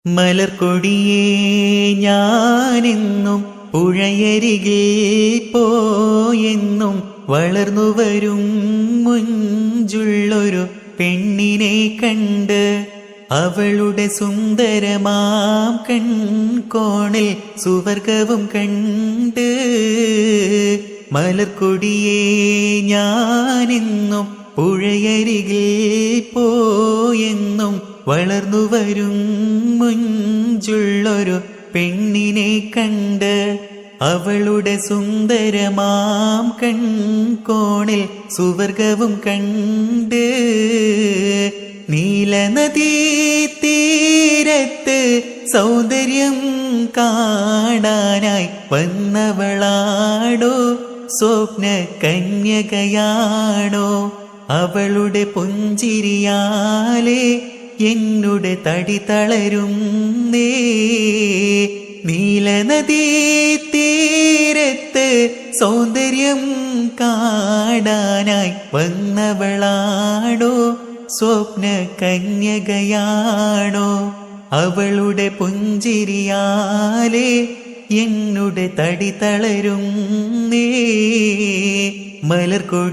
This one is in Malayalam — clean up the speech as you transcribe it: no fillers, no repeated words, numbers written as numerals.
മലർക്കൊടിയേ ഞാനെന്നും പുഴയരികെ പോയെന്നും വളർന്നു വരും മുഞ്ചുള്ളൊരു പെണ്ണിനെ കണ്ട് അവളുടെ സുന്ദരമാം കൺകോണിൽ സുവർഗവും കണ്ട് മലർക്കൊടിയേ ഞാനെന്നും പുഴയരികെ പോയെന്നും വളർന്നു വരും മുഞ്ചുള്ളൊരു പെണ്ണിനെ കണ്ട് അവളുടെ സുന്ദരമാം കൺകോണിൽ സുവർഗവും കണ്ട് നീലനദീ തീരത്ത് സൗന്ദര്യം കാണാനായി വന്നവളാടോ സ്വപ്ന കന്യകയാണോ അവളുടെ പുഞ്ചിരിയാലേ എന്നുടെ തടി തളരുന്നേ നീലനദീ തീരത്ത് സൗന്ദര്യം കാണാനായി വന്നവളാണോ സ്വപ്ന കന്യകയാണോ അവളുടെ പുഞ്ചിരിയാലേ എന്നുടെ തടി തളരുന്നേ മലർക്കൊടി